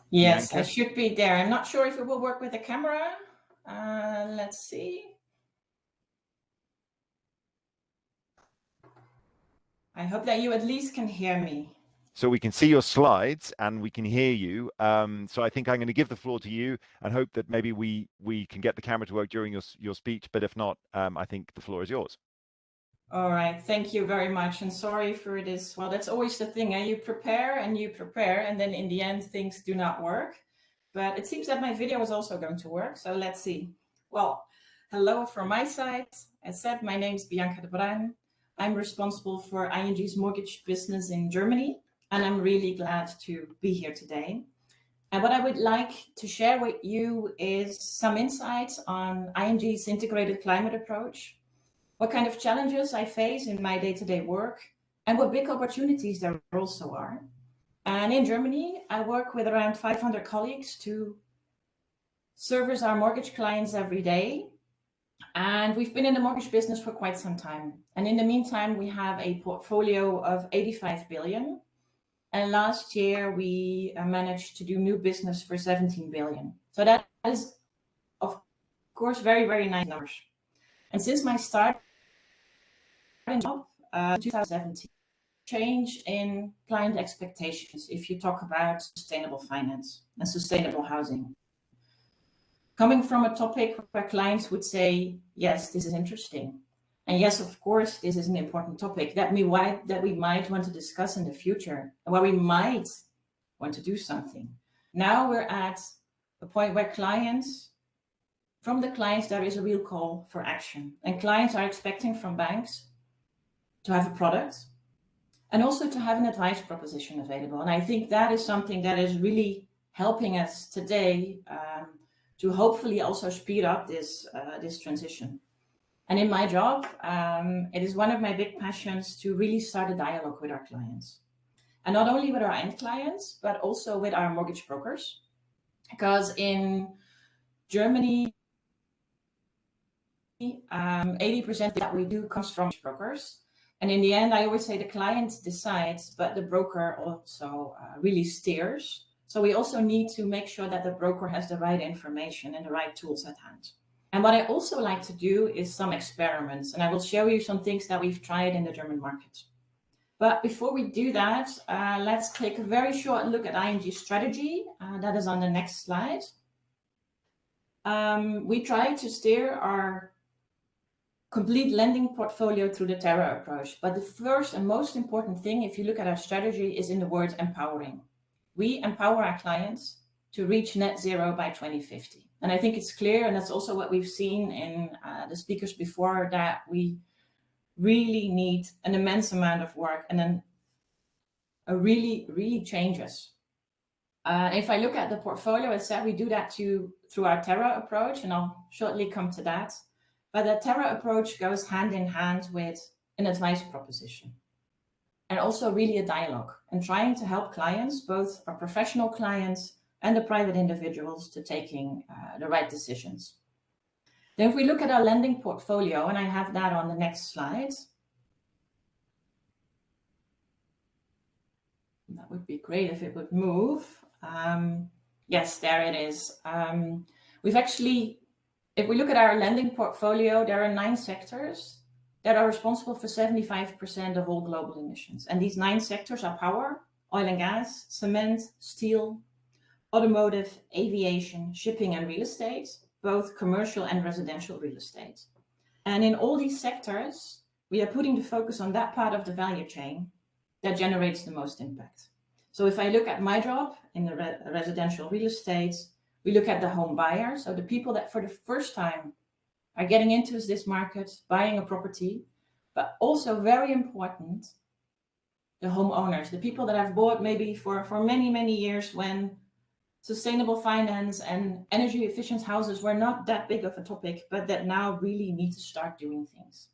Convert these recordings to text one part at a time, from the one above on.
Yes, Bianca? I should be there. I'm not sure if it will work with the camera. Let's see. I hope that you at least can hear me. So we can see your slides and we can hear you. So I think I'm going to give the floor to you and hope that maybe we can get the camera to work during your speech. But if not, I think the floor is yours. All right, thank you very much. And sorry for this. Well, that's always the thing. You prepare, and then in the end, things do not work. But it seems that my video is also going to work. So let's see. Well, hello from my side. As said, my name is Bianca de Bruijn. I'm responsible for ING's mortgage business in Germany. And I'm really glad to be here today. And what I would like to share with you is some insights on ING's integrated climate approach, what kind of challenges I face in my day-to-day work, and what big opportunities there also are. And in Germany, I work with around 500 colleagues to service our mortgage clients every day. And we've been in the mortgage business for quite some time. And in the meantime, we have a portfolio of 85 billion. And last year, we managed to do new business for 17 billion. So that is, of course, very, very nice numbers. And since my start in job, 2017, change in client expectations if you talk about sustainable finance and sustainable housing. Coming from a topic where clients would say, yes, this is interesting. And yes, of course, this is an important topic that we might want to discuss in the future, and where we might want to do something. Now we're at a point where from the clients, there is a real call for action. And clients are expecting from banks to have a product and also to have an advice proposition available. And I think that is something that is really helping us today to hopefully also speed up this transition. And in my job, it is one of my big passions to really start a dialogue with our clients. And not only with our end clients, but also with our mortgage brokers. Because in Germany, 80% that we do comes from brokers. And in the end, I always say the client decides, but the broker also really steers. So we also need to make sure that the broker has the right information and the right tools at hand. And what I also like to do is some experiments, and I will show you some things that we've tried in the German market. But before we do that, let's take a very short look at ING's strategy. That is on the next slide. We try to steer our complete lending portfolio through the Terra approach. But the first and most important thing, if you look at our strategy, is in the word empowering. We empower our clients to reach net zero by 2050. And I think it's clear, and that's also what we've seen in the speakers before, that we really need an immense amount of work and then really changes. If I look at the portfolio, as said, we do that through our Terra approach, and I'll shortly come to that. But the Terra approach goes hand in hand with an advice proposition and also really a dialogue and trying to help clients, both our professional clients and the private individuals, to taking the right decisions. Then if we look at our lending portfolio, and I have that on the next slide. That would be great if it would move. Yes, there it is. If we look at our lending portfolio, there are 9 sectors that are responsible for 75% of all global emissions. And these 9 sectors are power, oil and gas, cement, steel, automotive, aviation, shipping, and real estate, both commercial and residential real estate. And in all these sectors, we are putting the focus on that part of the value chain that generates the most impact. So if I look at my job in the residential real estate, we look at the home buyer, so the people that for the first time are getting into this market, buying a property, but also very important, the homeowners, the people that have bought maybe for many, many years when sustainable finance and energy efficient houses were not that big of a topic, but that now really need to start doing things.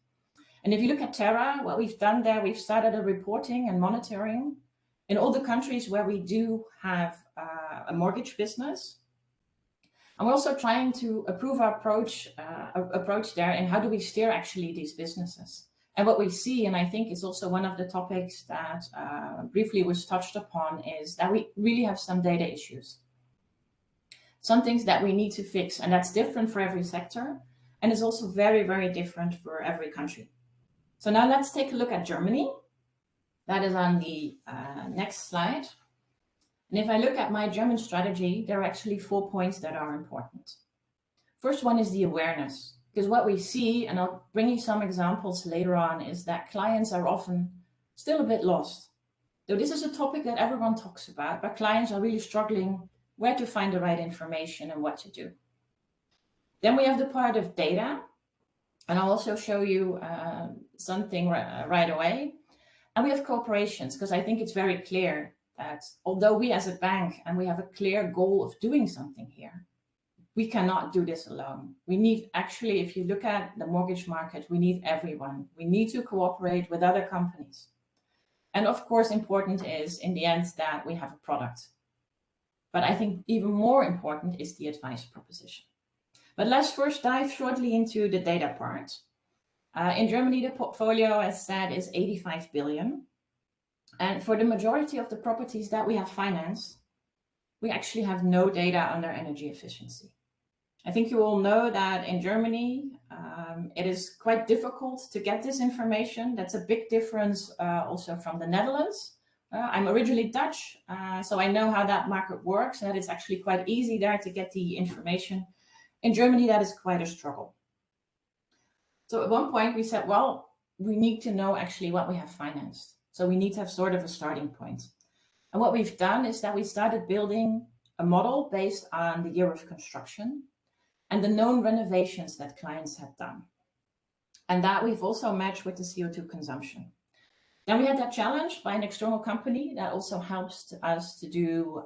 And if you look at Terra, what we've done there, we've started a reporting and monitoring in all the countries where we do have a mortgage business. And we're also trying to improve our approach there, and how do we steer actually these businesses. And what we see, and I think it's also one of the topics that briefly was touched upon, is that we really have some data issues. some things that we need to fix, and that's different for every sector, and it's also very, very different for every country. So now let's take a look at Germany. That is on the next slide. And if I look at my German strategy, there are actually 4 points that are important. First one is the awareness, because what we see, and I'll bring you some examples later on, is that clients are often still a bit lost. So this is a topic that everyone talks about, but clients are really struggling where to find the right information and what to do. Then we have the part of data, and I'll also show you something right away. And we have cooperations, because I think it's very clear that although we as a bank, and we have a clear goal of doing something here, we cannot do this alone. We need, actually, if you look at the mortgage market, we need everyone. We need to cooperate with other companies. And of course, important is in the end that we have a product. But I think even more important is the advice proposition. But let's first dive shortly into the data part. In Germany, the portfolio, as said, is 85 billion. And for the majority of the properties that we have financed, we actually have no data on their energy efficiency. I think you all know that in Germany, it is quite difficult to get this information. That's a big difference also from the Netherlands. I'm originally Dutch, so I know how that market works, and it's actually quite easy there to get the information. In Germany, that is quite a struggle. So at one point we said, well, we need to know actually what we have financed. So we need to have sort of a starting point. And what we've done is that we started building a model based on the year of construction and the known renovations that clients had done. And that we've also matched with the CO2 consumption. Then we had that challenged by an external company that also helps us to do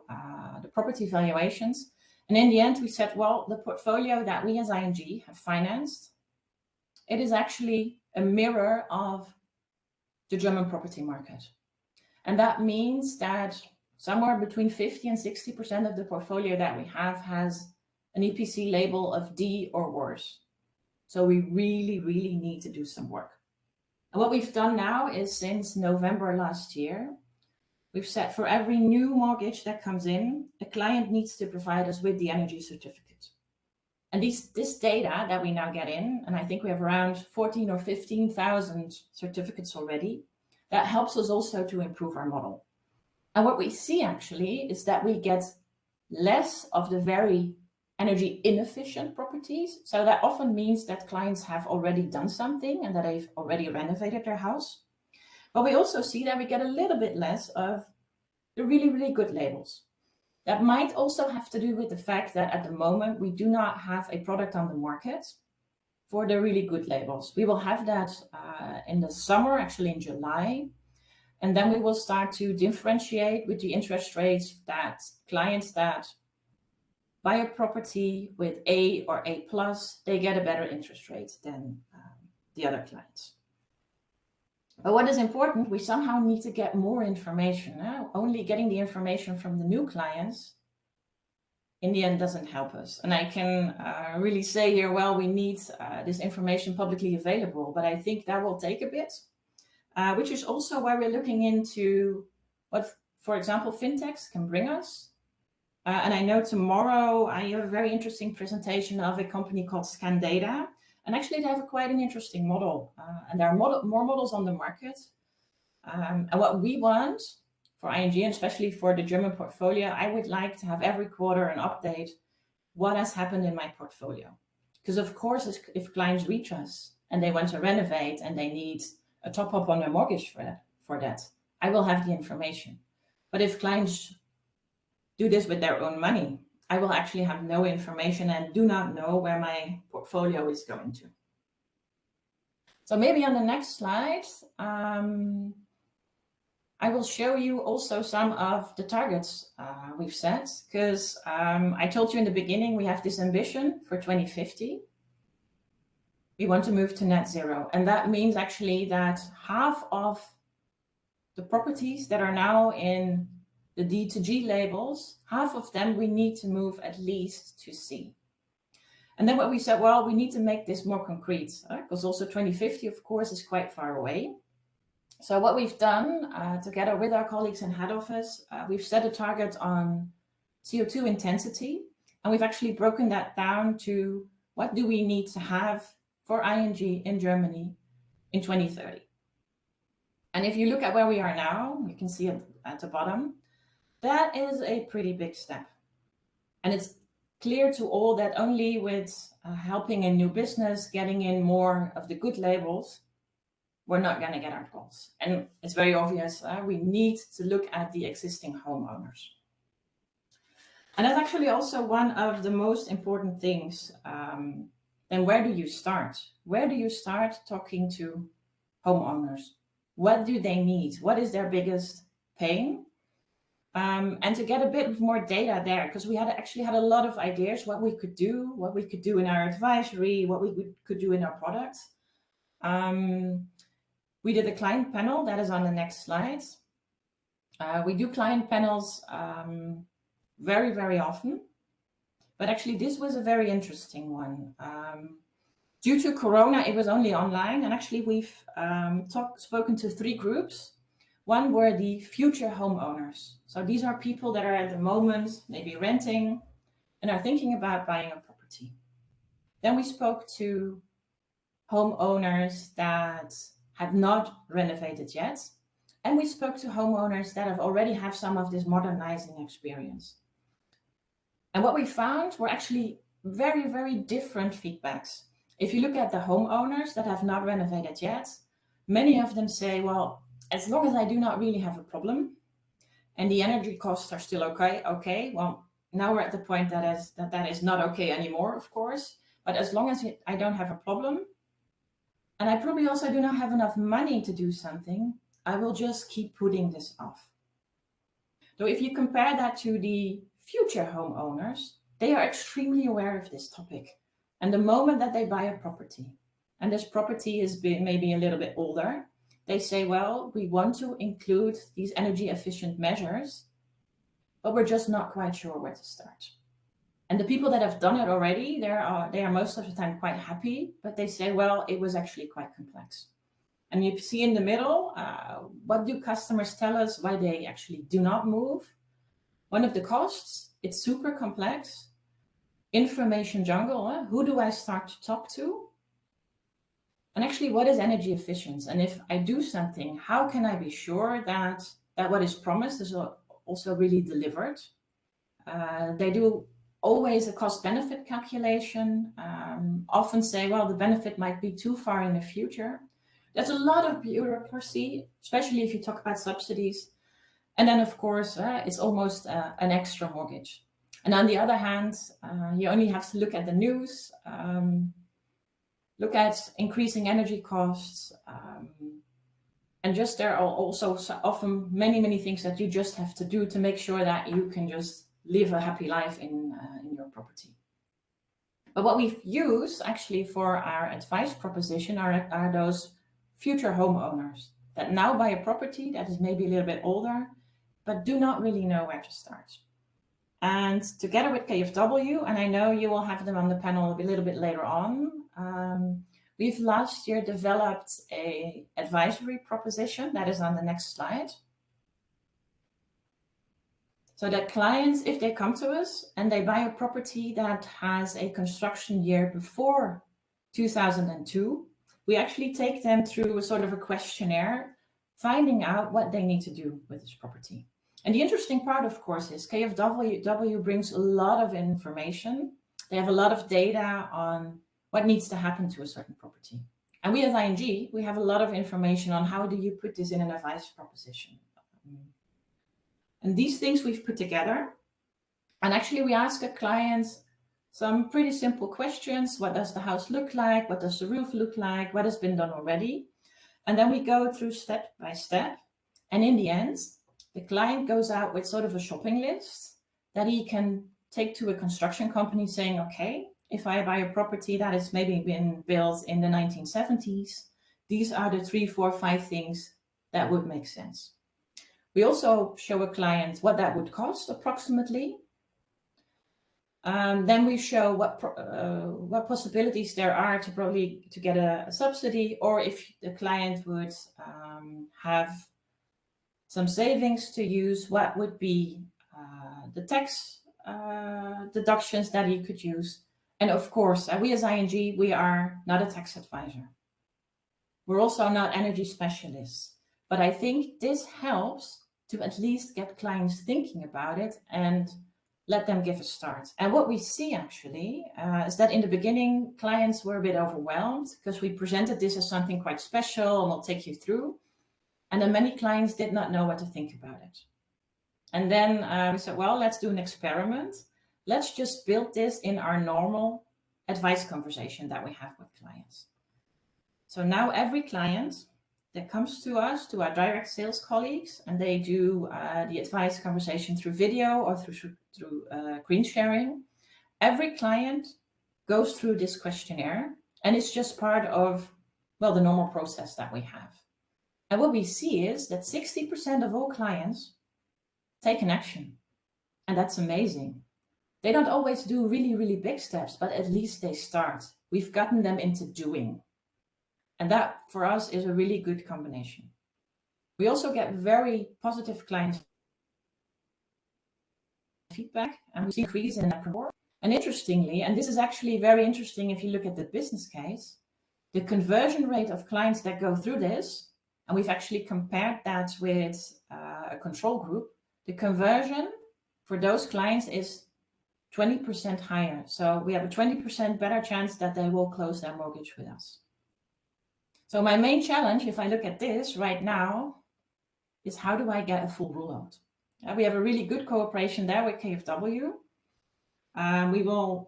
the property valuations. And in the end, we said, well, the portfolio that we as ING have financed, it is actually a mirror of the German property market. And that means that somewhere between 50 and 60% of the portfolio that we have has an EPC label of D or worse. So we really, really need to do some work. And what we've done now is since November last year, we've said for every new mortgage that comes in, the client needs to provide us with the energy certificate. And this data that we now get in, and I think we have around 14 or 15,000 certificates already, that helps us also to improve our model. And what we see actually is that we get less of the very energy inefficient properties. So that often means that clients have already done something and that they've already renovated their house. But we also see that we get a little bit less of the really, really good labels. That might also have to do with the fact that at the moment we do not have a product on the market for the really good labels. We will have that in the summer, actually in July. And then we will start to differentiate with the interest rates that clients that buy a property with A or A+, they get a better interest rate than the other clients. But what is important, we somehow need to get more information. Only getting the information from the new clients in the end doesn't help us. And I can really say here, well, we need this information publicly available, but I think that will take a bit, which is also why we're looking into what, for example, fintechs can bring us. And I know tomorrow I have a very interesting presentation of a company called Scan Data. And actually, they have quite an interesting model. And there are more models on the market. And what we want for ING, and especially for the German portfolio, I would like to have every quarter an update what has happened in my portfolio. Because of course, if clients reach us and they want to renovate and they need a top up on their mortgage for that, I will have the information. But if clients do this with their own money, I will actually have no information and do not know where my portfolio is going to. So maybe on the next slide, I will show you also some of the targets we've set, because I told you in the beginning, we have this ambition for 2050. We want to move to net zero. And that means actually that half of the properties that are now in the D to G labels, half of them we need to move at least to C. And then what we said, well, we need to make this more concrete, because also 2050, of course, is quite far away. So what we've done together with our colleagues in head office, we've set a target on CO2 intensity, And we've actually broken that down to what do we need to have for ING in Germany in 2030. And if you look at where we are now, you can see at the bottom, that is a pretty big step. And it's clear to all that only with helping in new business, getting in more of the good labels, we're not going to get our goals. And it's very obvious, we need to look at the existing homeowners. And that's actually also one of the most important things. Then where do you start? Where do you start talking to homeowners? What do they need? What is their biggest pain? And to get a bit more data there, because we actually had a lot of ideas what we could do in our advisory, what we could do in our products. We did a client panel that is on the next slide. We do client panels very, very often, but actually this was a very interesting one. Due to Corona, it was only online, and actually we've spoken to 3 groups. One were the future homeowners. So these are people that are at the moment maybe renting and are thinking about buying a property. Then we spoke to homeowners that have not renovated yet. And we spoke to homeowners that already have some of this modernizing experience. And what we found were actually very, very different feedbacks. If you look at the homeowners that have not renovated yet, many of them say, well, as long as I do not really have a problem and the energy costs are still okay, well, now we're at the point that is not okay anymore, of course, but as long as I don't have a problem, and I probably also do not have enough money to do something, I will just keep putting this off. So if you compare that to the future homeowners, they are extremely aware of this topic. And the moment that they buy a property, and this property is maybe a little bit older, they say, well, we want to include these energy efficient measures, but we're just not quite sure where to start. And the people that have done it already, they are most of the time quite happy, but they say, well, it was actually quite complex. And you see in the middle, what do customers tell us why they actually do not move? One of the costs, it's super complex. Information jungle, who do I start to talk to? And actually, what is energy efficiency? And if I do something, how can I be sure that what is promised is also really delivered? They do always a cost-benefit calculation, often say, well, the benefit might be too far in the future. There's a lot of bureaucracy, especially if you talk about subsidies. And then, of course, it's almost an extra mortgage. And on the other hand, you only have to look at the news, look at increasing energy costs, and just there are also often many, many things that you just have to do to make sure that you can just live a happy life in your property. But what we've used actually for our advice proposition are those future homeowners that now buy a property that is maybe a little bit older, but do not really know where to start. And together with KfW, and I know you will have them on the panel a little bit later on, we've last year developed an advisory proposition that is on the next slide. So that clients, if they come to us and they buy a property that has a construction year before 2002, we actually take them through a sort of a questionnaire, finding out what they need to do with this property. And the interesting part, of course, is KfW brings a lot of information. They have a lot of data on what needs to happen to a certain property. And we as ING, we have a lot of information on how do you put this in an advice proposition. And these things we've put together. And actually we ask a client some pretty simple questions. What does the house look like? What does the roof look like? What has been done already? And then we go through step by step. And in the end, the client goes out with sort of a shopping list that he can take to a construction company saying, okay, if I buy a property that has maybe been built in the 1970s, these are the 3, 4, 5 things that would make sense. We also show a client what that would cost approximately. Then we show what possibilities there are to get a subsidy, or if the client would have some savings to use, what would be the tax deductions that you could use. And of course, we as ING, we are not a tax advisor. We're also not energy specialists. But I think this helps to at least get clients thinking about it and let them give a start. And what we see actually is that in the beginning, clients were a bit overwhelmed because we presented this as something quite special and we'll take you through. And then many clients did not know what to think about it. And then we said, well, let's do an experiment. Let's just build this in our normal advice conversation that we have with clients. So now every client that comes to us, to our direct sales colleagues, and they do the advice conversation through video or through screen sharing, every client goes through this questionnaire, and it's just part of, well, the normal process that we have. And what we see is that 60% of all clients take an action, and that's amazing. They don't always do really, really big steps, but at least they start. We've gotten them into doing. And that, for us, is a really good combination. We also get very positive client feedback, and we see increase in that report. And interestingly, and this is actually very interesting if you look at the business case, the conversion rate of clients that go through this, and we've actually compared that with a control group, the conversion for those clients is 20% higher. So we have a 20% better chance that they will close their mortgage with us. So my main challenge, if I look at this right now, is how do I get a full rollout? We have a really good cooperation there with KfW.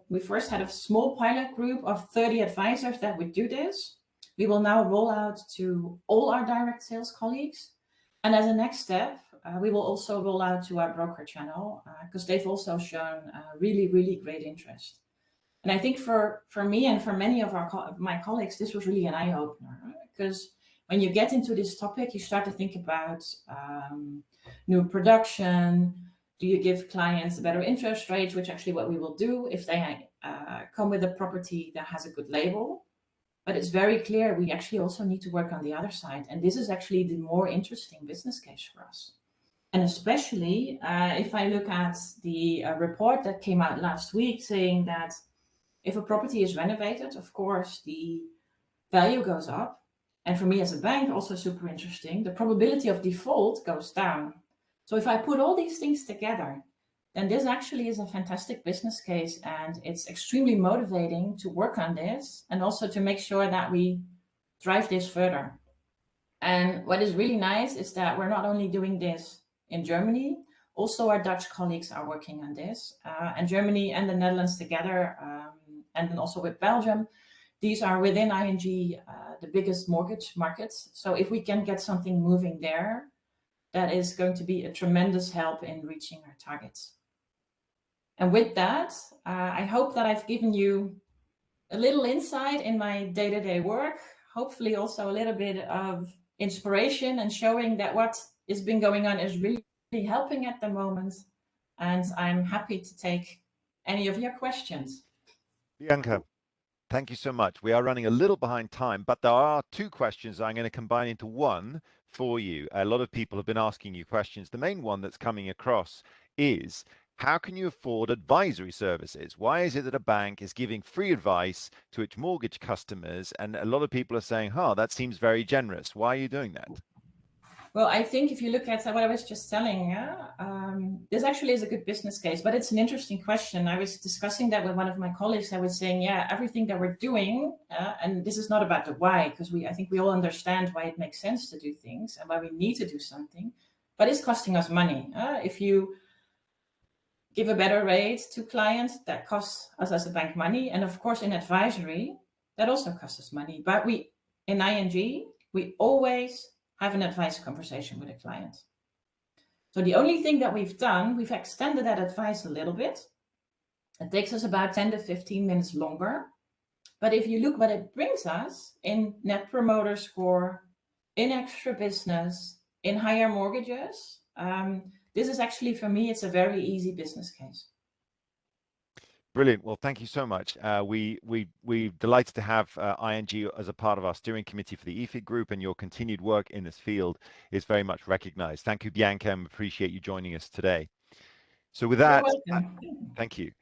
We first had a small pilot group of 30 advisors that would do this. We will now roll out to all our direct sales colleagues. And as a next step, we will also roll out to our broker channel because they've also shown really, really great interest. And I think for me and for many of my colleagues, this was really an eye-opener, because when you get into this topic, you start to think about new production. Do you give clients a better interest rate, which actually what we will do if they come with a property that has a good label. But it's very clear we actually also need to work on the other side. And this is actually the more interesting business case for us. And especially if I look at the report that came out last week saying that if a property is renovated, of course, the value goes up. And for me as a bank, also super interesting, the probability of default goes down. So if I put all these things together, then this actually is a fantastic business case, and it's extremely motivating to work on this and also to make sure that we drive this further. And what is really nice is that we're not only doing this in Germany, also our Dutch colleagues are working on this, and Germany and the Netherlands together, and then also with Belgium. These are within ING the biggest mortgage markets. So if we can get something moving there, that is going to be a tremendous help in reaching our targets. And with that, I hope that I've given you a little insight in my day-to-day work, hopefully also a little bit of inspiration and showing that what has been going on is really helping at the moment. And I'm happy to take any of your questions. Bianca, thank you so much. We are running a little behind time, but there are two questions I'm going to combine into one for you. A lot of people have been asking you questions. The main one that's coming across is, how can you afford advisory services? Why is it that a bank is giving free advice to its mortgage customers? And a lot of people are saying, that seems very generous. Why are you doing that? Well, I think if you look at what I was just telling, this actually is a good business case, but it's an interesting question. I was discussing that with one of my colleagues. I was saying, everything that we're doing, and this is not about the why, because I think we all understand why it makes sense to do things and why we need to do something, but it's costing us money. If you give a better rate to clients, that costs us as a bank money. And of course, in advisory, that also costs us money. But in ING, we always have an advice conversation with a client. So the only thing that we've done, we've extended that advice a little bit. It takes us about 10 to 15 minutes longer. But if you look what it brings us in Net Promoter Score, in extra business, in higher mortgages, this is actually, for me, it's a very easy business case. Brilliant. Well, thank you so much. We're delighted to have ING as a part of our steering committee for the EEFIG group, and your continued work in this field is very much recognized. Thank you, Bianca, and appreciate you joining us today. So with that, You're welcome. thank you.